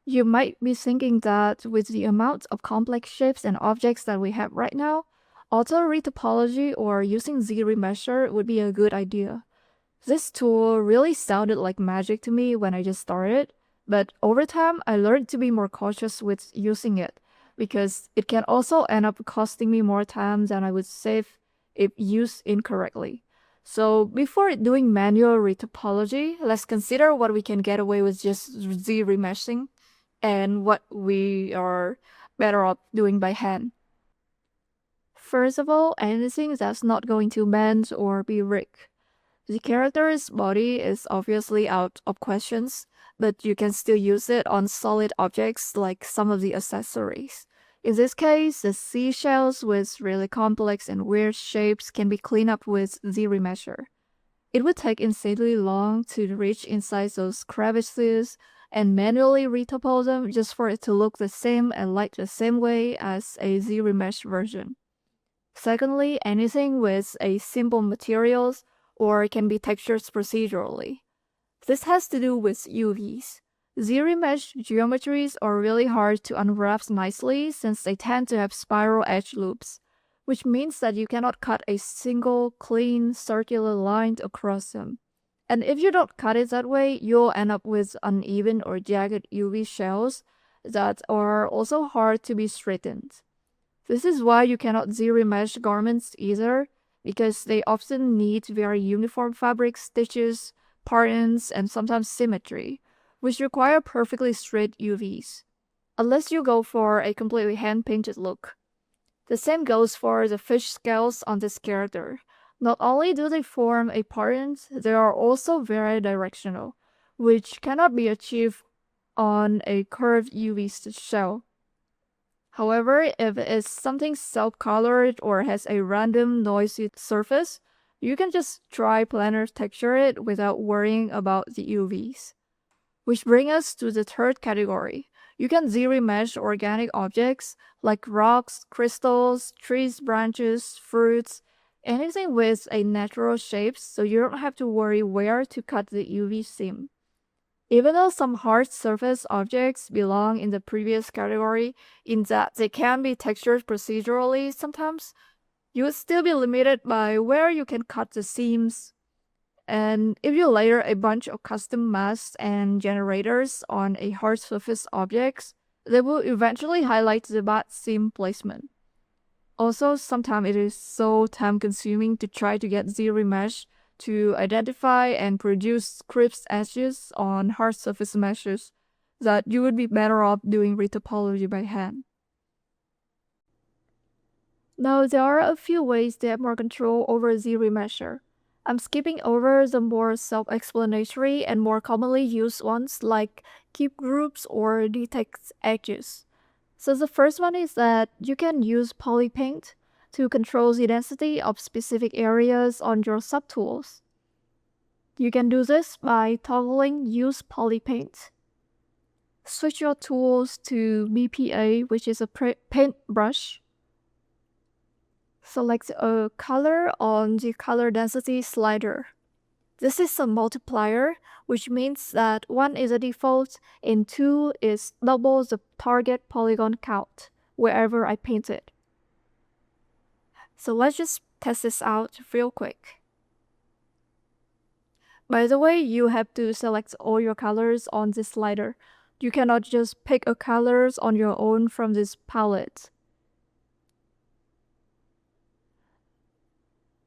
You might be thinking that with the amount of complex shapes and objects that we have right now, auto-retopology or using ZRemesher would be a good idea. This tool really sounded like magic to me when I just started, but over time I learned to be more cautious with using it because it can also end up costing me more time than I would save if used incorrectly. So before doing manual retopology, let's consider what we can get away with just Z-remeshing and what we are better off doing by hand. First of all, anything that's not going to bend or be rigged. The character's body is obviously out of questions, but you can still use it on solid objects like some of the accessories. In this case, the seashells with really complex and weird shapes can be cleaned up with ZRemesher. It would take insanely long to reach inside those crevices and manually retopole them just for it to look the same and light the same way as a ZRemesh version. Secondly, anything with a simple materials or can be textured procedurally. This has to do with UVs. ZRemesh geometries are really hard to unwrap nicely since they tend to have spiral edge loops, which means that you cannot cut a single clean circular line across them. And if you don't cut it that way, you'll end up with uneven or jagged UV shells that are also hard to be straightened. This is why you cannot ZRemesh garments either, because they often need very uniform fabric stitches, patterns, and sometimes symmetry, which require perfectly straight UVs, unless you go for a completely hand-painted look. The same goes for the fish scales on this character. Not only do they form a pattern, they are also very directional, which cannot be achieved on a curved UV shell. However, if it's something self-colored or has a random noisy surface, you can just try planar texture it without worrying about the UVs. Which brings us to the third category. You can ZRemesh organic objects like rocks, crystals, trees, branches, fruits, anything with a natural shape so you don't have to worry where to cut the UV seam. Even though some hard surface objects belong in the previous category in that they can be textured procedurally sometimes, you would still be limited by where you can cut the seams. And if you layer a bunch of custom masks and generators on a hard surface objects, they will eventually highlight the bad seam placement. Also, sometimes it is so time consuming to try to get ZRemesh to identify and produce crisp edges on hard surface meshes that you would be better off doing retopology by hand. Now, there are a few ways to have more control over ZRemesher. I'm skipping over the more self-explanatory and more commonly used ones like keep groups or detect edges. So the first one is that you can use polypaint to control the density of specific areas on your subtools. You can do this by toggling Use Polypaint. Switch your tools to BPA, which is a paint brush. Select a color on the color density slider. This is a multiplier, which means that 1 is a default and 2 is double the target polygon count wherever I paint it. So let's just test this out real quick. By the way, you have to select all your colors on this slider. You cannot just pick a colors on your own from this palette.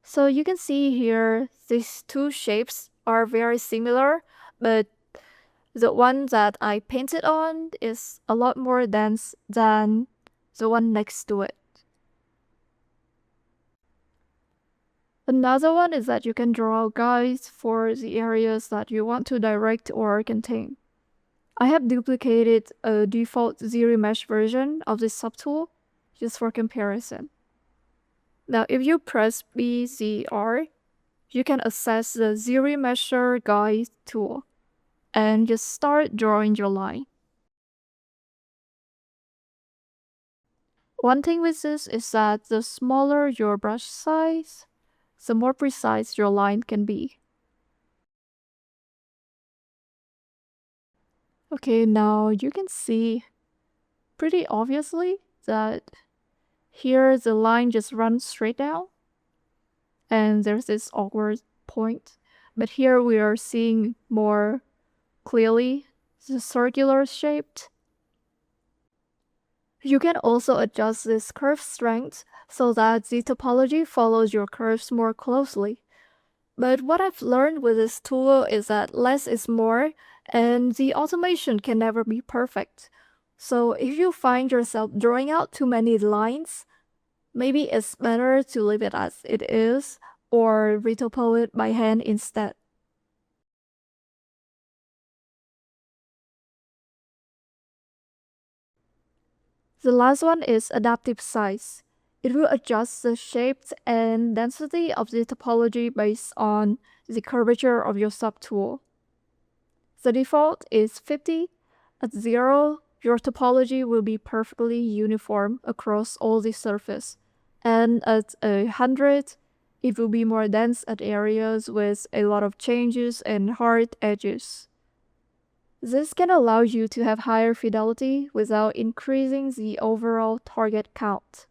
So you can see here, these two shapes are very similar, but the one that I painted on is a lot more dense than the one next to it. Another one is that you can draw guides for the areas that you want to direct or contain. I have duplicated a default ZRemesh version of this subtool just for comparison. Now, if you press BZR, you can access the ZRemesher guide tool and just start drawing your line. One thing with this is that the smaller your brush size, the more precise your line can be. Okay, now you can see pretty obviously that here the line just runs straight down and there's this awkward point. But here we are seeing more clearly the circular shaped. You can also adjust this curve strength so that the topology follows your curves more closely. But what I've learned with this tool is that less is more, and the automation can never be perfect. So if you find yourself drawing out too many lines, maybe it's better to leave it as it is or retopo it by hand instead. The last one is adaptive size. It will adjust the shape and density of the topology based on the curvature of your subtool. The default is 50. At 0, your topology will be perfectly uniform across all the surface. And at 100, it will be more dense at areas with a lot of changes and hard edges. This can allow you to have higher fidelity without increasing the overall target count.